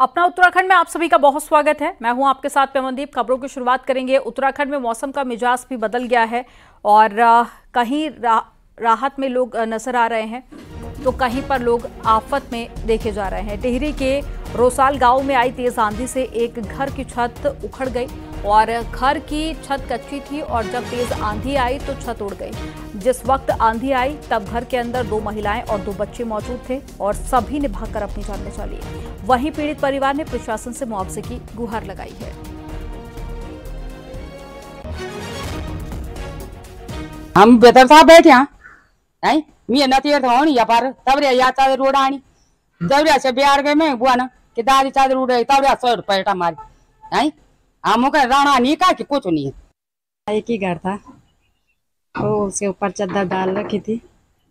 अपना उत्तराखंड में आप सभी का बहुत स्वागत है। मैं हूं आपके साथ पेमनदीप। खबरों की शुरुआत करेंगे। उत्तराखंड में मौसम का मिजाज भी बदल गया है और कहीं राहत में लोग नजर आ रहे हैं तो कहीं पर लोग आफत में देखे जा रहे हैं। टिहरी के रोसाल गांव में आई तेज आंधी से एक घर की छत उखड़ गई और घर की छत कच्ची थी और जब तेज आंधी आई तो छत उड़ गई। जिस वक्त आंधी आई तब घर के अंदर 2 महिलाएं और 2 बच्चे मौजूद थे और सभी ने भागकर अपनी जान बचा ली। वहीं पीड़ित परिवार ने प्रशासन से मुआवजे की गुहार लगाई है। हम बेहतर साहब बैठे हैं मी नतीर होनी या पर तबरे या चादर रोड आनी जबरे से बिहार गए मैं बुआ ना कि दादी चादर उड़ रही तबरे 100 रुपये हमारी हैं हम का राणा नहीं का कि कुछ नहीं है। एक ही घर था वो उसके ऊपर चादर डाल रखी थी।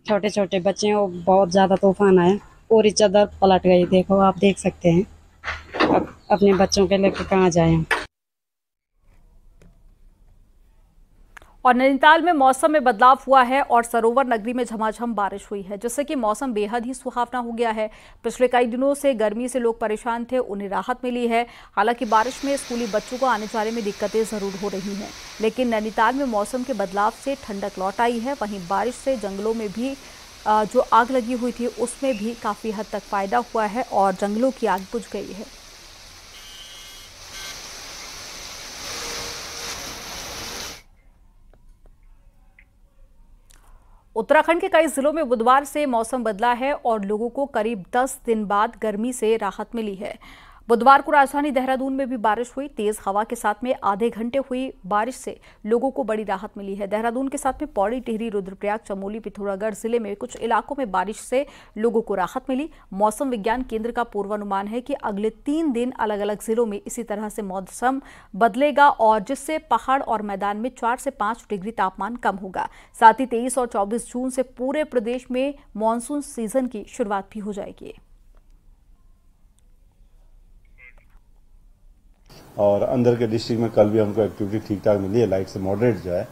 छोटे छोटे बच्चे वो बहुत ज्यादा तूफान आया पूरी चादर पलट गई। देखो आप देख सकते हैं। अब अपने बच्चों के लेकर कहाँ जाए हम। और नैनीताल में मौसम में बदलाव हुआ है और सरोवर नगरी में झमाझम बारिश हुई है जिससे कि मौसम बेहद ही सुहावना हो गया है। पिछले कई दिनों से गर्मी से लोग परेशान थे, उन्हें राहत मिली है। हालांकि बारिश में स्कूली बच्चों को आने जाने में दिक्कतें जरूर हो रही हैं, लेकिन नैनीताल में मौसम के बदलाव से ठंडक लौट आई है। वहीं बारिश से जंगलों में भी जो आग लगी हुई थी उसमें भी काफी हद तक फायदा हुआ है और जंगलों की आग बुझ गई है। उत्तराखंड के कई जिलों में बुधवार से मौसम बदला है और लोगों को करीब 10 दिन बाद गर्मी से राहत मिली है। बुधवार को राजधानी देहरादून में भी बारिश हुई। तेज हवा के साथ में आधे घंटे हुई बारिश से लोगों को बड़ी राहत मिली है। देहरादून के साथ में पौड़ी, टिहरी, रुद्रप्रयाग, चमोली, पिथौरागढ़ जिले में कुछ इलाकों में बारिश से लोगों को राहत मिली। मौसम विज्ञान केंद्र का पूर्वानुमान है कि अगले 3 दिन अलग अलग जिलों में इसी तरह से मौसम बदलेगा और जिससे पहाड़ और मैदान में 4 से 5 डिग्री तापमान कम होगा। साथ ही 23 और 24 जून से पूरे प्रदेश में मानसून सीजन की शुरुआत भी हो जाएगी। और अंदर के डिस्ट्रिक्ट में कल भी हमको एक्टिविटी ठीक ठाक मिली है, लाइट से मॉडरेट जो है।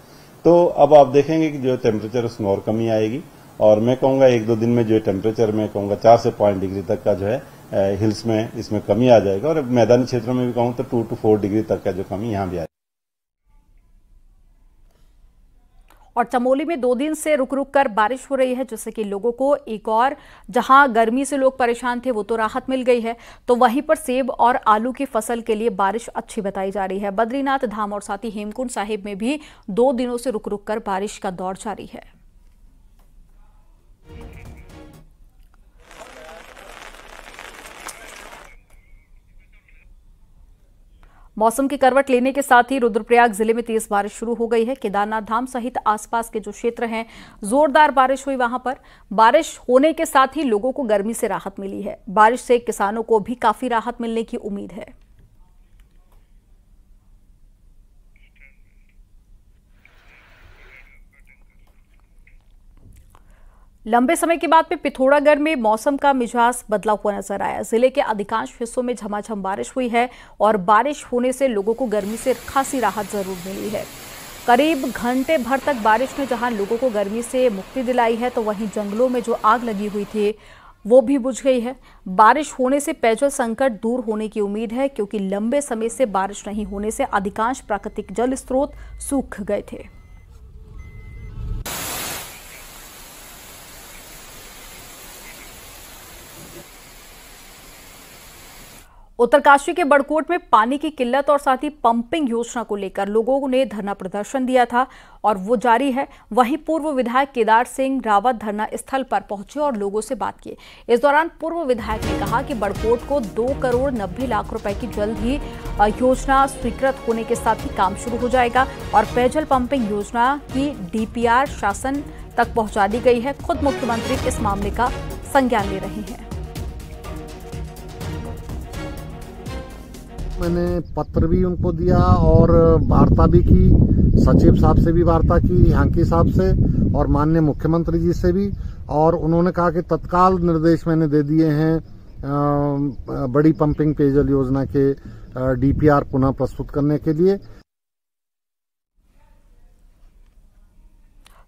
तो अब आप देखेंगे कि जो टेम्परेचर उसमें और कमी आएगी और मैं कहूंगा 1-2 दिन में जो टेम्परेचर मैं कहूंगा 4 से 5 डिग्री तक का जो है हिल्स में इसमें कमी आ जाएगा और मैदानी क्षेत्रों में भी कहूं तो 2 to 4 डिग्री तक का जो कमी यहाँ भी आएगी। और चमोली में 2 दिन से रुक रुक कर बारिश हो रही है जिससे कि लोगों को एक और जहां गर्मी से लोग परेशान थे वो तो राहत मिल गई है, तो वहीं पर सेब और आलू की फसल के लिए बारिश अच्छी बताई जा रही है। बद्रीनाथ धाम और साथ ही हेमकुंड साहिब में भी 2 दिनों से रुक रुक कर बारिश का दौर जारी है। मौसम की करवट लेने के साथ ही रुद्रप्रयाग जिले में तेज बारिश शुरू हो गई है। केदारनाथ धाम सहित आसपास के जो क्षेत्र हैं जोरदार बारिश हुई। वहां पर बारिश होने के साथ ही लोगों को गर्मी से राहत मिली है। बारिश से किसानों को भी काफी राहत मिलने की उम्मीद है। लंबे समय के बाद में पिथौरागढ़ में मौसम का मिजाज बदला हुआ नजर आया। जिले के अधिकांश हिस्सों में झमाझम बारिश हुई है और बारिश होने से लोगों को गर्मी से खासी राहत जरूर मिली है। करीब घंटे भर तक बारिश ने जहां लोगों को गर्मी से मुक्ति दिलाई है तो वहीं जंगलों में जो आग लगी हुई थी वो भी बुझ गई है। बारिश होने से पेयजल संकट दूर होने की उम्मीद है क्योंकि लंबे समय से बारिश नहीं होने से अधिकांश प्राकृतिक जल स्रोत सूख गए थे। उत्तरकाशी के बड़कोट में पानी की किल्लत और साथ ही पंपिंग योजना को लेकर लोगों ने धरना प्रदर्शन दिया था और वो जारी है। वहीं पूर्व विधायक केदार सिंह रावत धरना स्थल पर पहुंचे और लोगों से बात की। इस दौरान पूर्व विधायक ने कहा कि बड़कोट को 2 करोड़ 90 लाख रुपए की जल्द ही योजना स्वीकृत होने के साथ ही काम शुरू हो जाएगा और पेयजल पंपिंग योजना की DPR शासन तक पहुंचा दी गई है। खुद मुख्यमंत्री इस मामले का संज्ञान ले रहे हैं। मैंने पत्र भी उनको दिया और वार्ता भी की, सचिव साहब से भी वार्ता की, हांकी साहब से और माननीय मुख्यमंत्री जी से भी, और उन्होंने कहा कि तत्काल निर्देश मैंने दे दिए हैं बड़ी पंपिंग पेयजल योजना के DPR पुनः प्रस्तुत करने के लिए।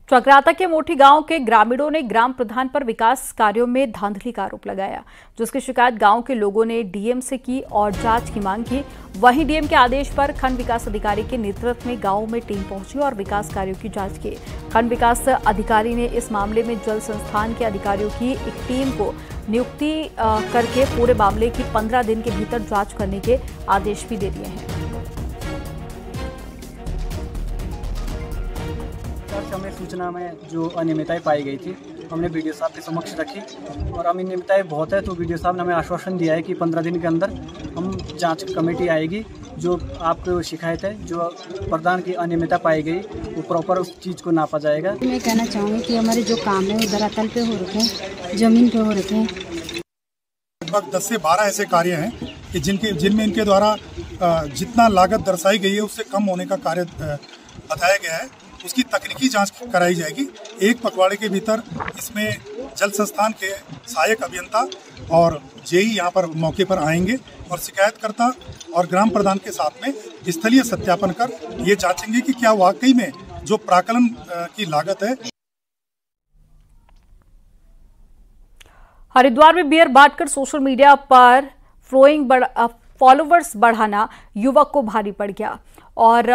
चक्राता के मोठी गांव के ग्रामीणों ने ग्राम प्रधान पर विकास कार्यों में धांधली का आरोप लगाया, जिसकी शिकायत गांव के लोगों ने डीएम से की और जांच की मांग की। वहीं डीएम के आदेश पर खंड विकास अधिकारी के नेतृत्व में गांव में टीम पहुंची और विकास कार्यों की जांच की। खंड विकास अधिकारी ने इस मामले में जल संस्थान के अधिकारियों की एक टीम को नियुक्ति करके पूरे मामले की 15 दिन के भीतर जाँच करने के आदेश भी दे दिए हैं। हमें सूचना में जो अनियमितताएं पाई गई थी हमने बीडीओ साहब के समक्ष रखी और अनियमितताएं बहुत है तो बीडीओ साहब ने हमें आश्वासन दिया है कि 15 दिन के अंदर हम जांच कमेटी आएगी। जो आपको शिकायत है, जो प्रधान की अनियमितता पाई गई वो प्रॉपर उस चीज़ को नापा जाएगा। मैं कहना चाहूँगी कि हमारे जो काम है वो धरातल पे हो रखे हैं, जमीन पे हो रखे हैं। लगभग 10 से 12 ऐसे कार्य हैं कि जिनमें इनके द्वारा जितना लागत दर्शाई गई है उससे कम होने का कार्य बताया गया है। उसकी तकनीकी जांच कराई जाएगी। एक पखवाड़े के भीतर इसमें जल संस्थान के सहायक अभियंता और जेई यहाँ पर मौके पर आएंगे और शिकायतकर्ता और ग्राम प्रधान के साथ में स्थलीय सत्यापन कर ये जांचेंगे कि क्या वाकई में जो प्राकलन की लागत है। हरिद्वार में बियर बांटकर सोशल मीडिया पर फॉलोवर्स बढ़ाना युवक को भारी पड़ गया और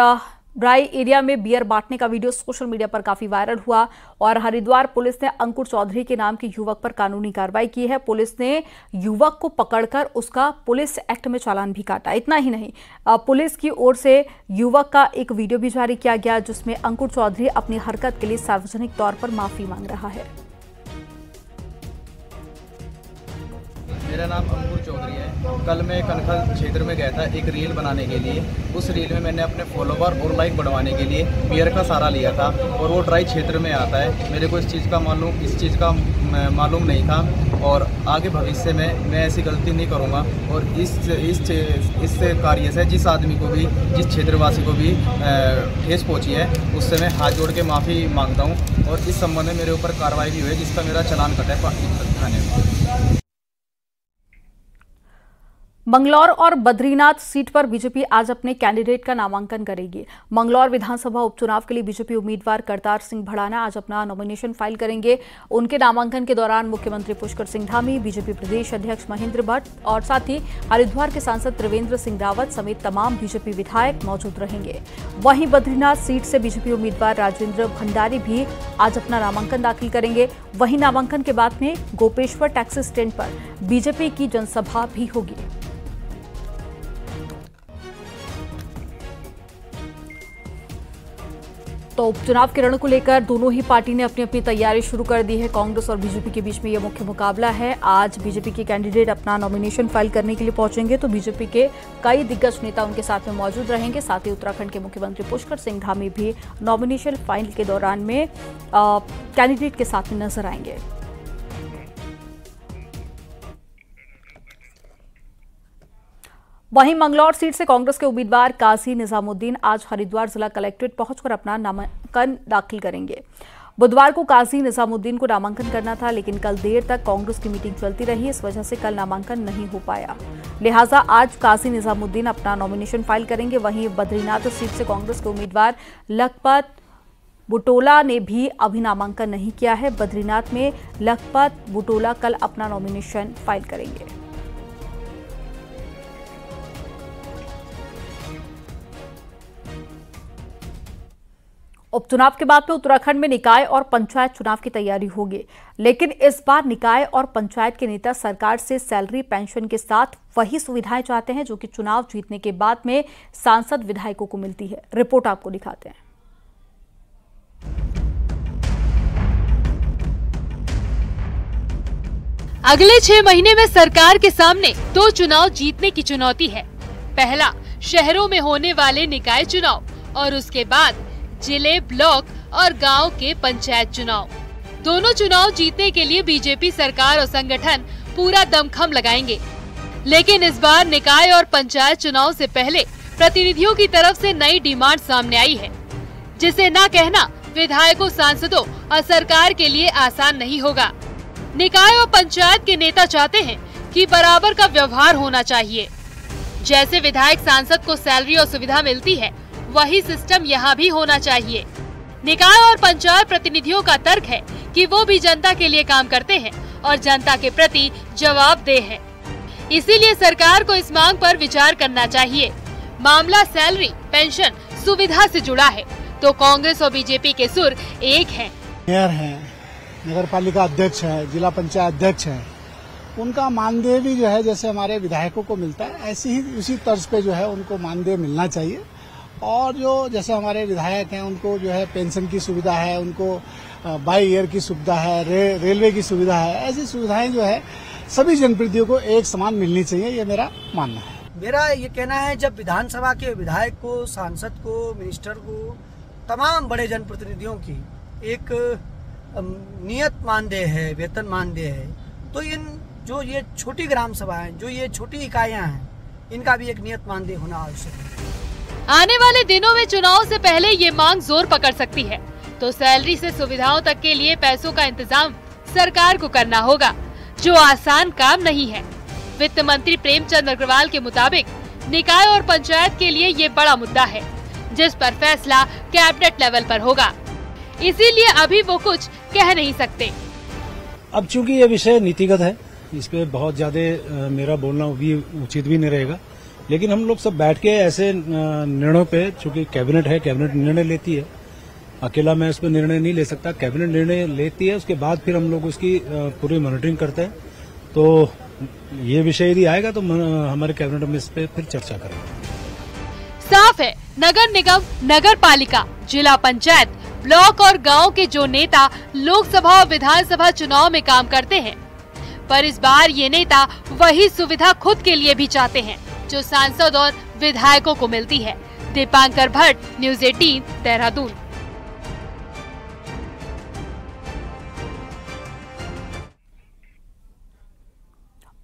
ब्राई एरिया में बियर बांटने का वीडियो सोशल मीडिया पर काफी वायरल हुआ और हरिद्वार पुलिस ने अंकुर चौधरी के नाम के युवक पर कानूनी कार्रवाई की है। पुलिस ने युवक को पकड़कर उसका पुलिस एक्ट में चालान भी काटा। इतना ही नहीं, पुलिस की ओर से युवक का एक वीडियो भी जारी किया गया जिसमें अंकुर चौधरी अपनी हरकत के लिए सार्वजनिक तौर पर माफी मांग रहा है। मेरा नाम अंकुर चौधरी है। कल मैं कनखल क्षेत्र में गया था एक रील बनाने के लिए। उस रील में मैंने अपने फॉलोवर और लाइक बढ़वाने के लिए बियर का सहारा लिया था और वो ड्राई क्षेत्र में आता है। मेरे को इस चीज़ का मालूम नहीं था और आगे भविष्य में मैं ऐसी गलती नहीं करूँगा और इस कार्य से जिस आदमी को भी, जिस क्षेत्रवासी को भी ठेस पहुँची है उससे मैं हाथ जोड़ के माफ़ी मांगता हूँ और इस संबंध में मेरे ऊपर कार्रवाई भी हुई है जिसका मेरा चालान कटा है थाने में। मंगलौर और बद्रीनाथ सीट पर बीजेपी आज अपने कैंडिडेट का नामांकन करेगी। मंगलौर विधानसभा उपचुनाव के लिए बीजेपी उम्मीदवार करतार सिंह भड़ाना आज अपना नॉमिनेशन फाइल करेंगे। उनके नामांकन के दौरान मुख्यमंत्री पुष्कर सिंह धामी, बीजेपी प्रदेश अध्यक्ष महेंद्र भट्ट और साथ ही हरिद्वार के सांसद त्रिवेंद्र सिंह रावत समेत तमाम बीजेपी विधायक मौजूद रहेंगे। वहीं बद्रीनाथ सीट से बीजेपी उम्मीदवार राजेंद्र भंडारी भी आज अपना नामांकन दाखिल करेंगे। वहीं नामांकन के बाद में गोपेश्वर टैक्सी स्टैंड पर बीजेपी की जनसभा भी होगी। तो उपचुनाव के रण को लेकर दोनों ही पार्टी ने अपनी अपनी तैयारी शुरू कर दी है। कांग्रेस और बीजेपी के बीच में यह मुख्य मुकाबला है। आज बीजेपी के कैंडिडेट अपना नॉमिनेशन फाइल करने के लिए पहुंचेंगे तो बीजेपी के कई दिग्गज नेता उनके साथ में मौजूद रहेंगे। साथ ही उत्तराखंड के मुख्यमंत्री पुष्कर सिंह धामी भी नॉमिनेशन फाइल के दौरान में कैंडिडेट के साथ में नजर आएंगे। वहीं मंगलौर सीट से कांग्रेस के उम्मीदवार काजी निजामुद्दीन आज हरिद्वार जिला कलेक्ट्रेट पहुंचकर अपना नामांकन दाखिल करेंगे। बुधवार को काजी निजामुद्दीन को नामांकन करना था लेकिन कल देर तक कांग्रेस की मीटिंग चलती रही, इस वजह से कल नामांकन नहीं हो पाया। लिहाजा आज काजी निजामुद्दीन अपना नॉमिनेशन फाइल करेंगे। वहीं बद्रीनाथ सीट से कांग्रेस के उम्मीदवार लखपत बुटोला ने भी अभी नामांकन नहीं किया है। बद्रीनाथ में लखपत बुटोला कल अपना नॉमिनेशन फाइल करेंगे। उपचुनाव के बाद में उत्तराखंड में निकाय और पंचायत चुनाव की तैयारी होगी, लेकिन इस बार निकाय और पंचायत के नेता सरकार से सैलरी पेंशन के साथ वही सुविधाएं चाहते हैं जो कि चुनाव जीतने के बाद में सांसद विधायकों को मिलती है। रिपोर्ट आपको दिखाते हैं। अगले 6 महीने में सरकार के सामने 2 चुनाव जीतने की चुनौती है। पहला शहरों में होने वाले निकाय चुनाव और उसके बाद जिले, ब्लॉक और गांव के पंचायत चुनाव। दोनों चुनाव जीतने के लिए बीजेपी सरकार और संगठन पूरा दमखम लगाएंगे, लेकिन इस बार निकाय और पंचायत चुनाव से पहले प्रतिनिधियों की तरफ से नई डिमांड सामने आई है, जिसे न कहना विधायकों, सांसदों और सरकार के लिए आसान नहीं होगा। निकाय और पंचायत के नेता चाहते हैं कि बराबर का व्यवहार होना चाहिए। जैसे विधायक सांसद को सैलरी और सुविधा मिलती है, वही सिस्टम यहाँ भी होना चाहिए। निकाय और पंचायत प्रतिनिधियों का तर्क है कि वो भी जनता के लिए काम करते हैं और जनता के प्रति जवाबदेह है। इसीलिए सरकार को इस मांग पर विचार करना चाहिए। मामला सैलरी, पेंशन, सुविधा से जुड़ा है तो कांग्रेस और बीजेपी के सुर एक हैं। मेयर है, नगर पालिका अध्यक्ष है, जिला पंचायत अध्यक्ष है, उनका मानदेय भी जो है जैसे हमारे विधायकों को मिलता है ऐसे ही उसी तर्ज पे जो है उनको मानदेय मिलना चाहिए। और जो जैसे हमारे विधायक हैं उनको जो है पेंशन की सुविधा है, उनको बाई ईयर की सुविधा है, रेलवे की सुविधा है, ऐसी सुविधाएं जो है सभी जनप्रतिनिधियों को एक समान मिलनी चाहिए, ये मेरा मानना है। मेरा ये कहना है जब विधानसभा के विधायक को, सांसद को, मिनिस्टर को, तमाम बड़े जनप्रतिनिधियों की एक नियत मानदेय है, वेतन मानदेय है, तो इन जो ये छोटी ग्राम सभाएं, जो ये छोटी इकाइयां हैं, इनका भी एक नियत मानदेय होना आवश्यक है। आने वाले दिनों में चुनाव से पहले ये मांग जोर पकड़ सकती है तो सैलरी से सुविधाओं तक के लिए पैसों का इंतजाम सरकार को करना होगा, जो आसान काम नहीं है। वित्त मंत्री प्रेमचंद अग्रवाल के मुताबिक निकाय और पंचायत के लिए ये बड़ा मुद्दा है जिस पर फैसला कैबिनेट लेवल पर होगा, इसीलिए अभी वो कुछ कह नहीं सकते। अब चूंकि ये विषय नीतिगत है, इस पे बहुत ज्यादा मेरा बोलना भी उचित भी नहीं रहेगा, लेकिन हम लोग सब बैठ के ऐसे निर्णयों पे, चूंकि कैबिनेट है, कैबिनेट निर्णय लेती है, अकेला मैं इस पर निर्णय नहीं ले सकता, कैबिनेट निर्णय लेती है, उसके बाद फिर हम लोग उसकी पूरी मॉनिटरिंग करते हैं। तो ये विषय यदि आएगा तो हमारे कैबिनेट में इस पे फिर चर्चा करेंगे। साफ है, नगर निगम, नगर पालिका, जिला पंचायत, ब्लॉक और गांव के जो नेता लोकसभा और विधानसभा चुनाव में काम करते हैं, पर इस बार ये नेता वही सुविधा खुद के लिए भी चाहते हैं जो सांसद और विधायकों को मिलती है। दीपांकर भट्ट, न्यूज़ 18, देहरादून।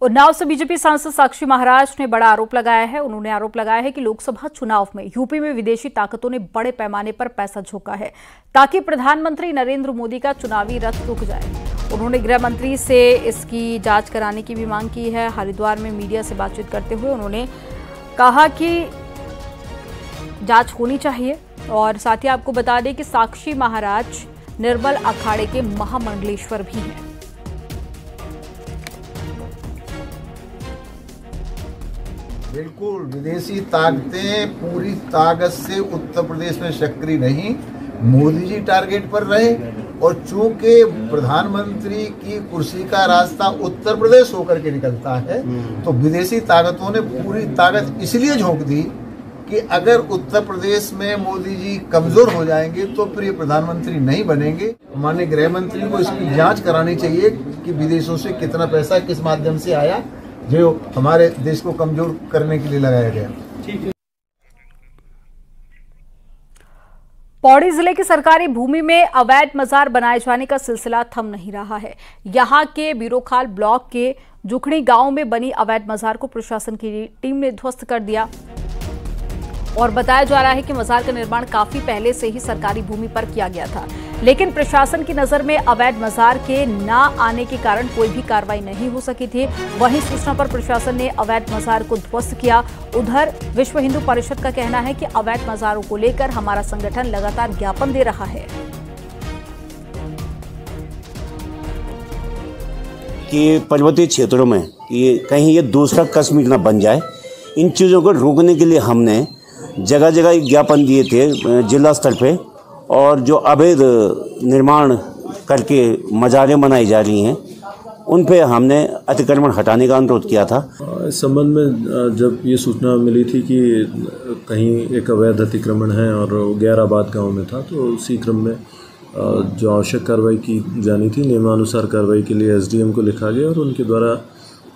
उन्नाव से बीजेपी सांसद साक्षी महाराज ने बड़ा आरोप लगाया है। उन्होंने आरोप लगाया है कि लोकसभा चुनाव में यूपी में विदेशी ताकतों ने बड़े पैमाने पर पैसा झोंका है ताकि प्रधानमंत्री नरेंद्र मोदी का चुनावी रथ रुक जाए। उन्होंने गृह मंत्री से इसकी जांच कराने की भी मांग की है। हरिद्वार में मीडिया से बातचीत करते हुए उन्होंने कहा कि जांच होनी चाहिए। और साथ ही आपको बता दें कि साक्षी महाराज निर्मल अखाड़े के महामंडलेश्वर भी हैं। बिल्कुल, विदेशी ताकतें पूरी ताकत से उत्तर प्रदेश में सक्रिय नहीं, मोदी जी टारगेट पर रहे। और चूंकि प्रधानमंत्री की कुर्सी का रास्ता उत्तर प्रदेश होकर के निकलता है, तो विदेशी ताकतों ने पूरी ताकत इसलिए झोंक दी कि अगर उत्तर प्रदेश में मोदी जी कमजोर हो जाएंगे तो फिर ये प्रधानमंत्री नहीं बनेंगे। माननीय गृह मंत्री को इसकी जांच करानी चाहिए कि विदेशों से कितना पैसा किस माध्यम से आया जो हमारे देश को कमजोर करने के लिए लगाया गया। ठीक है। पौड़ी जिले की सरकारी भूमि में अवैध मजार बनाए जाने का सिलसिला थम नहीं रहा है। यहां के बीरोखाल ब्लॉक के जुखड़ी गांव में बनी अवैध मजार को प्रशासन की टीम ने ध्वस्त कर दिया और बताया जा रहा है कि मजार का निर्माण काफी पहले से ही सरकारी भूमि पर किया गया था, लेकिन प्रशासन की नजर में अवैध मजार के न आने के कारण कोई भी कार्रवाई नहीं हो सकी थी। वहीं सूचना पर प्रशासन ने अवैध मजार को ध्वस्त किया। उधर विश्व हिंदू परिषद का कहना है कि अवैध मजारों को लेकर हमारा संगठन लगातार ज्ञापन दे रहा है कि पर्वतीय क्षेत्रों में कहीं ये दूसरा कश्मीर न बन जाए। इन चीज़ों को रोकने के लिए हमने जगह जगह ज्ञापन दिए थे जिला स्तर पे, और जो अवैध निर्माण करके मजारें बनाई जा रही हैं उन पे हमने अतिक्रमण हटाने का अनुरोध किया था। इस संबंध में जब ये सूचना मिली थी कि कहीं एक अवैध अतिक्रमण है और गैराबाद गांव में था, तो उसी क्रम में जो आवश्यक कार्रवाई की जानी थी नियमानुसार कार्रवाई के लिए एसडीएम को लिखा गया और उनके द्वारा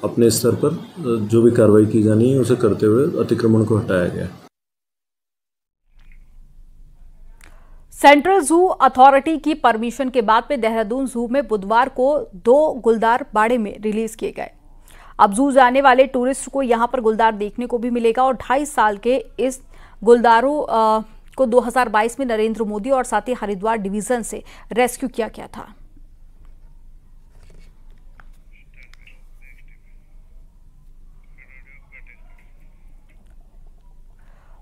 अपने स्तर पर जो भी कार्रवाई की जानी है उसे करते हुए अतिक्रमण को हटाया गया। सेंट्रल जू अथॉरिटी की परमिशन के बाद में देहरादून जू में बुधवार को 2 गुलदार बाड़े में रिलीज किए गए। अब जू जाने वाले टूरिस्ट को यहां पर गुलदार देखने को भी मिलेगा और 2.5 साल के इस गुलदारों को 2022 में नरेंद्र मोदी और साथ ही हरिद्वार डिवीजन से रेस्क्यू किया गया था।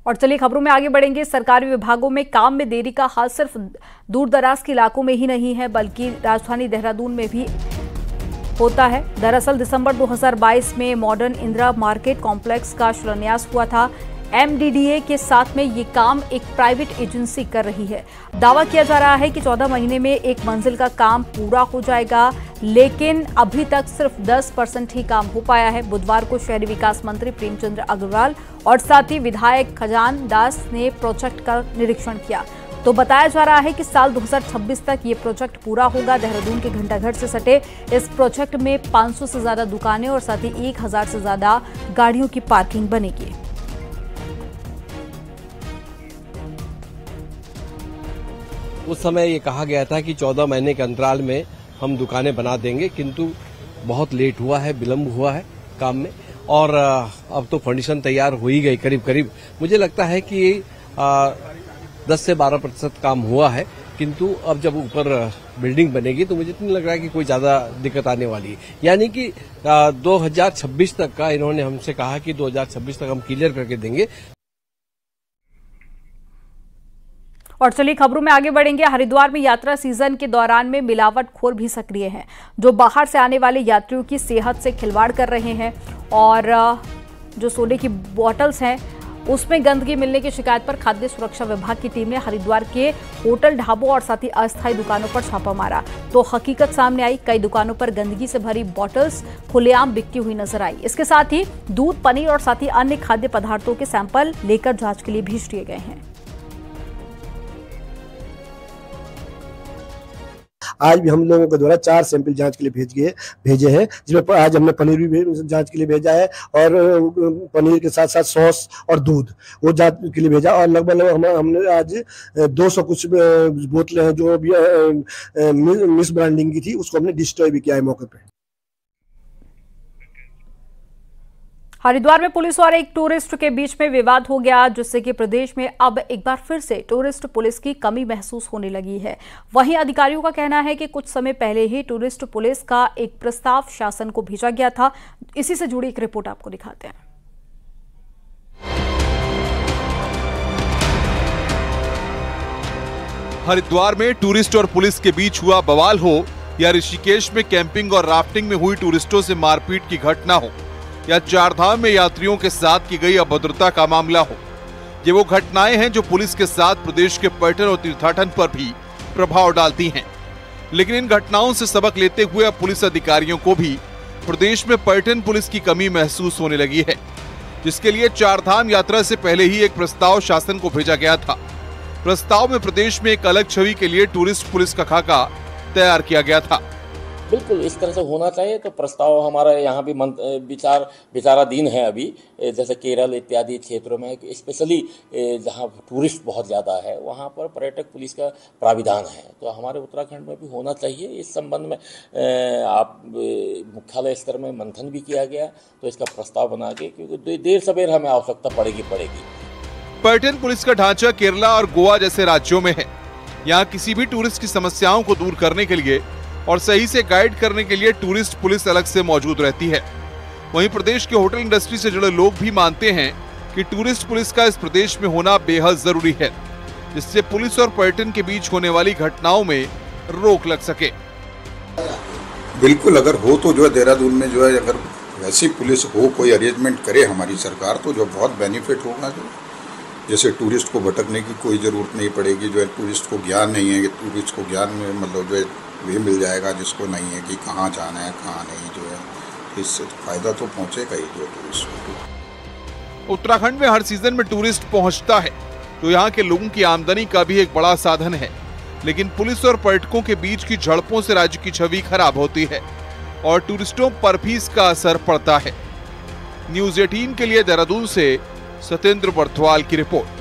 और चलिए खबरों में आगे बढ़ेंगे। सरकारी विभागों में काम में देरी का हाल सिर्फ दूर दराज के इलाकों में ही नहीं है, बल्कि राजधानी देहरादून में भी होता है। दरअसल दिसंबर 2022 में मॉडर्न इंदिरा मार्केट कॉम्प्लेक्स का शिलान्यास हुआ था। MDDA के साथ में ये काम एक प्राइवेट एजेंसी कर रही है। दावा किया जा रहा है कि 14 महीने में एक मंजिल का काम पूरा हो जाएगा, लेकिन अभी तक सिर्फ 10% ही काम हो पाया है। बुधवार को शहरी विकास मंत्री प्रेमचंद्र अग्रवाल और साथ ही विधायक खजान दास ने प्रोजेक्ट का निरीक्षण किया, तो बताया जा रहा है कि साल 2026 तक ये प्रोजेक्ट पूरा होगा। देहरादून के घंटाघर से सटे इस प्रोजेक्ट में 500 से ज्यादा दुकानें और साथ ही 1000 से ज्यादा गाड़ियों की पार्किंग बनेगी। उस समय ये कहा गया था कि 14 महीने के अंतराल में हम दुकानें बना देंगे, किंतु बहुत लेट हुआ है, विलंब हुआ है काम में, और अब तो फंडिशन तैयार हो ही गई करीब करीब। मुझे लगता है कि 10 से 12% काम हुआ है, किंतु अब जब ऊपर बिल्डिंग बनेगी तो मुझे नहीं लग रहा है कि कोई ज्यादा दिक्कत आने वाली है। यानी कि 2026 तक का इन्होंने हमसे कहा कि 2026 तक हम क्लियर करके देंगे। और चलिए खबरों में आगे बढ़ेंगे। हरिद्वार में यात्रा सीजन के दौरान में मिलावटखोर भी सक्रिय हैं, जो बाहर से आने वाले यात्रियों की सेहत से खिलवाड़ कर रहे हैं और जो सोडे की बोतल्स हैं उसमें गंदगी मिलने की शिकायत पर खाद्य सुरक्षा विभाग की टीम ने हरिद्वार के होटल, ढाबों और साथ ही अस्थायी दुकानों पर छापा मारा, तो हकीकत सामने आई। कई दुकानों पर गंदगी से भरी बोतल्स खुलेआम बिकती हुई नजर आई। इसके साथ ही दूध, पनीर और साथ ही अन्य खाद्य पदार्थों के सैंपल लेकर जांच के लिए भेज दिए गए हैं। आज भी हम लोगों के द्वारा 4 सैंपल जांच के लिए भेजे हैं, जिसमें आज हमने पनीर भी जांच के लिए भेजा है और पनीर के साथ साथ सॉस और दूध वो जांच के लिए भेजा। और लगभग हमने आज 200 कुछ बोतलें हैं जो भी मिस ब्रांडिंग की थी, उसको हमने डिस्ट्रॉय भी किया है मौके पे। हरिद्वार में पुलिस और एक टूरिस्ट के बीच में विवाद हो गया, जिससे कि प्रदेश में अब एक बार फिर से टूरिस्ट पुलिस की कमी महसूस होने लगी है। वहीं अधिकारियों का कहना है कि कुछ समय पहले ही टूरिस्ट पुलिस का एक प्रस्ताव शासन को भेजा गया था। इसी से जुड़ी एक रिपोर्ट आपको दिखाते हैं। हरिद्वार में टूरिस्ट और पुलिस के बीच हुआ बवाल हो या ऋषिकेश में कैंपिंग और राफ्टिंग में हुई टूरिस्टों से मारपीट की घटना हो या चारधाम में यात्रियों के साथ की गई अभद्रता का मामला हो, ये वो घटनाएं हैं जो पुलिस के साथ प्रदेश के पर्यटन और तीर्थाटन पर भी प्रभाव डालती हैं। लेकिन इन घटनाओं से सबक लेते हुए अब पुलिस अधिकारियों को भी प्रदेश में पर्यटन पुलिस की कमी महसूस होने लगी है, जिसके लिए चारधाम यात्रा से पहले ही एक प्रस्ताव शासन को भेजा गया था। प्रस्ताव में प्रदेश में एक अलग छवि के लिए टूरिस्ट पुलिस का खाका तैयार किया गया था। बिल्कुल इस तरह से होना चाहिए। तो प्रस्ताव हमारा यहाँ भी विचाराधीन है अभी, जैसे केरल इत्यादि क्षेत्रों में, स्पेशली जहाँ टूरिस्ट बहुत ज़्यादा है वहाँ पर पर्यटक पुलिस का प्राविधान है। तो हमारे उत्तराखंड में भी होना चाहिए। इस संबंध में आप मुख्यालय स्तर में मंथन भी किया गया, तो इसका प्रस्ताव बना के, क्योंकि देर सवेर हमें आवश्यकता पड़ेगी। पर्यटन पुलिस का ढांचा केरला और गोवा जैसे राज्यों में है। यहाँ किसी भी टूरिस्ट की समस्याओं को दूर करने के लिए और सही से गाइड करने के लिए टूरिस्ट पुलिस अलग से मौजूद रहती है। वहीं प्रदेश के होटल इंडस्ट्री से जुड़े लोग भी मानते हैं कि टूरिस्ट पुलिस का इस प्रदेश में होना बेहद जरूरी है, जिससे पुलिस और पर्यटन के बीच होने वाली घटनाओं में रोक लग सके। बिल्कुल, अगर हो तो जो है देहरादून में जो है अगर वैसी पुलिस हो, कोई अरेंजमेंट करे हमारी सरकार, तो जो बहुत बेनिफिट होगा। जो जैसे टूरिस्ट को भटकने की कोई ज़रूरत नहीं पड़ेगी। जो है टूरिस्ट को ज्ञान नहीं है, टूरिस्ट को ज्ञान में मतलब जो है वे मिल जाएगा, जिसको नहीं है कि कहाँ जाना है कहाँ नहीं। जो है इससे फायदा तो पहुँचेगा ही जो टूरिस्ट को। उत्तराखंड में हर सीजन में टूरिस्ट पहुँचता है, तो यहाँ के लोगों की आमदनी का भी एक बड़ा साधन है। लेकिन पुलिस और पर्यटकों के बीच की झड़पों से राज्य की छवि खराब होती है और टूरिस्टों पर भी इसका असर पड़ता है। न्यूज़ 18 के लिए देहरादून से सत्येंद्र बर्थवाल की रिपोर्ट।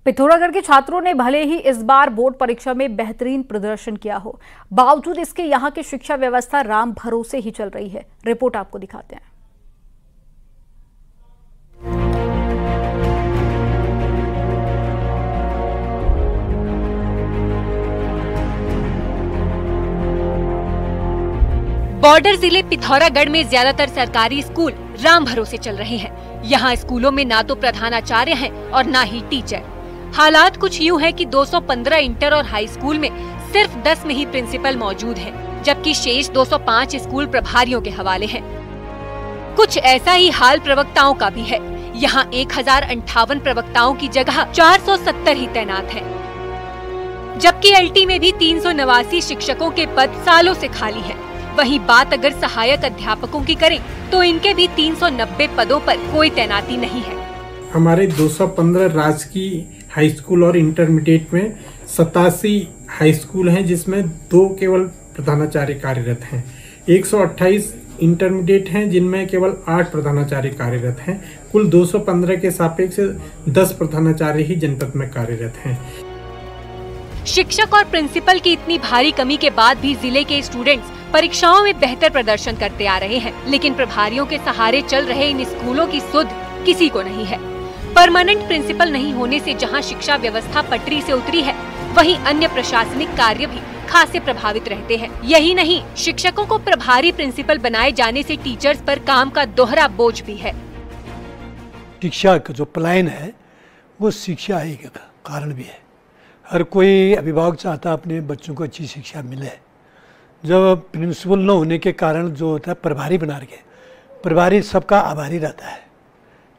पिथौरागढ़ के छात्रों ने भले ही इस बार बोर्ड परीक्षा में बेहतरीन प्रदर्शन किया हो, बावजूद इसके यहाँ की शिक्षा व्यवस्था राम भरोसे ही चल रही है। रिपोर्ट आपको दिखाते हैं। बॉर्डर जिले पिथौरागढ़ में ज्यादातर सरकारी स्कूल राम भरोसे चल रहे हैं। यहाँ स्कूलों में ना तो प्रधानाचार्य हैं और ना ही टीचर। हालात कुछ यूँ है कि 215 इंटर और हाई स्कूल में सिर्फ 10 में ही प्रिंसिपल मौजूद है, जबकि शेष 205 स्कूल प्रभारियों के हवाले हैं। कुछ ऐसा ही हाल प्रवक्ताओं का भी है। यहाँ 1058 प्रवक्ताओं की जगह 470 ही तैनात हैं, जबकि एलटी में भी 389 शिक्षकों के पद सालों से खाली हैं। वहीं बात अगर सहायक अध्यापकों की करें तो इनके भी 390 पदों पर कोई तैनाती नहीं है। हमारे 215 राजकीय हाई स्कूल और इंटरमीडिएट में 87 हाई स्कूल हैं, जिसमें 2 केवल प्रधानाचार्य कार्यरत हैं। 128 इंटरमीडिएट हैं, जिनमें केवल 8 प्रधानाचार्य कार्यरत हैं। कुल 215 के सापेक्ष 10 प्रधानाचार्य ही जनपद में कार्यरत हैं। शिक्षक और प्रिंसिपल की इतनी भारी कमी के बाद भी जिले के स्टूडेंट्स परीक्षाओं में बेहतर प्रदर्शन करते आ रहे हैं, लेकिन प्रभारियों के सहारे चल रहे इन स्कूलों की सुध किसी को नहीं है। परमानेंट प्रिंसिपल नहीं होने से जहां शिक्षा व्यवस्था पटरी से उतरी है, वहीं अन्य प्रशासनिक कार्य भी खासे प्रभावित रहते हैं। यही नहीं, शिक्षकों को प्रभारी प्रिंसिपल बनाए जाने से टीचर्स पर काम का दोहरा बोझ भी है। शिक्षा का जो पलायन है वो शिक्षा ही का कारण भी है। हर कोई अभिभावक चाहता अपने बच्चों को अच्छी शिक्षा मिले। जब प्रिंसिपल न होने के कारण जो होता है प्रभारी बना के, प्रभारी सबका आभारी रहता है।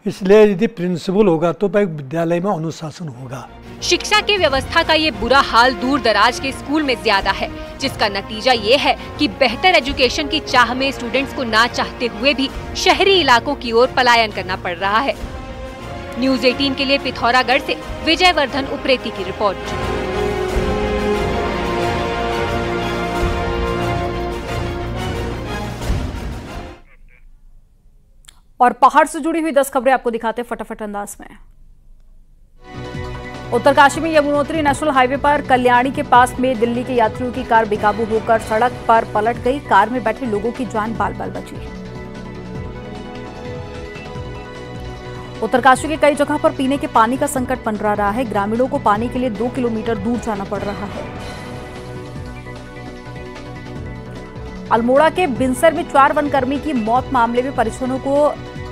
इसलिए यदि प्रिंसिपल होगा तो भाई विद्यालय में अनुशासन होगा। शिक्षा की व्यवस्था का ये बुरा हाल दूर दराज के स्कूल में ज्यादा है, जिसका नतीजा ये है कि बेहतर एजुकेशन की चाह में स्टूडेंट्स को ना चाहते हुए भी शहरी इलाकों की ओर पलायन करना पड़ रहा है। न्यूज़ 18 के लिए पिथौरागढ़ से विजयवर्धन उप्रेती की रिपोर्ट। और पहाड़ से जुड़ी हुई 10 खबरें आपको दिखाते हैं फटाफट अंदाज में। उत्तरकाशी में यमुनोत्री नेशनल हाईवे पर कल्याणी के पास में दिल्ली के यात्रियों की कार बेकाबू होकर सड़क पर पलट गई। कार में बैठे लोगों की जान बाल बाल बची। उत्तरकाशी के कई जगह पर पीने के पानी का संकट मंडरा रहा है। ग्रामीणों को पानी के लिए 2 किलोमीटर दूर जाना पड़ रहा है। अल्मोड़ा के बिनसर में 4 वनकर्मी की मौत मामले में परिजनों को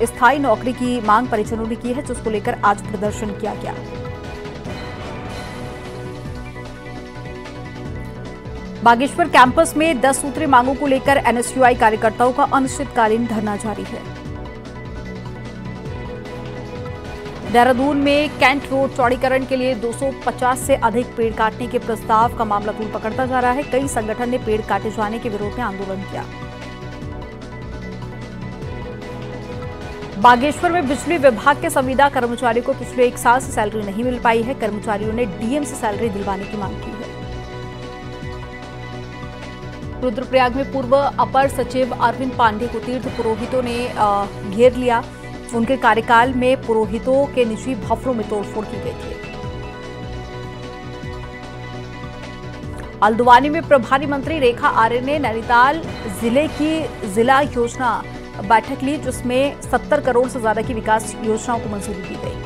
स्थायी नौकरी की मांग परिजनों ने की है, जिसको लेकर आज प्रदर्शन किया गया। बागेश्वर कैंपस में 10 सूत्री मांगों को लेकर एनएसयूआई कार्यकर्ताओं का अनिश्चितकालीन धरना जारी है। देहरादून में कैंट रोड चौड़ीकरण के लिए 250 से अधिक पेड़ काटने के प्रस्ताव का मामला तूल पकड़ता जा रहा है। कई संगठन ने पेड़ काटे जाने के विरोध में आंदोलन किया। बागेश्वर में बिजली विभाग के संविदा कर्मचारियों को पिछले 1 साल से सैलरी नहीं मिल पाई है। कर्मचारियों ने डीएम से सैलरी दिलवाने की मांग की है। रुद्रप्रयाग में पूर्व अपर सचिव अरविंद पांडे को तीर्थ पुरोहितों ने घेर लिया। उनके कार्यकाल में पुरोहितों के निजी भवनों में तोड़फोड़ की गई थी। हल्द्वानी में प्रभारी मंत्री रेखा आर्य ने नैनीताल जिले की जिला योजना बैठक ली, जिसमें 70 करोड़ से ज्यादा की विकास योजनाओं को मंजूरी दी गई।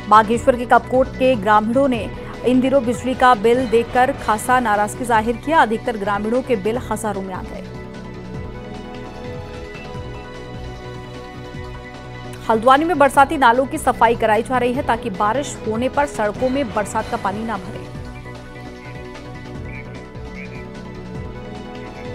बागेश्वर के कपकोट के ग्रामीणों ने इन दिनों बिजली का बिल देखकर खासा नाराजगी जाहिर किया। अधिकतर ग्रामीणों के बिल हजारों में आ गए। हल्द्वानी में बरसाती नालों की सफाई कराई जा रही है, ताकि बारिश होने पर सड़कों में बरसात का पानी ना भरे।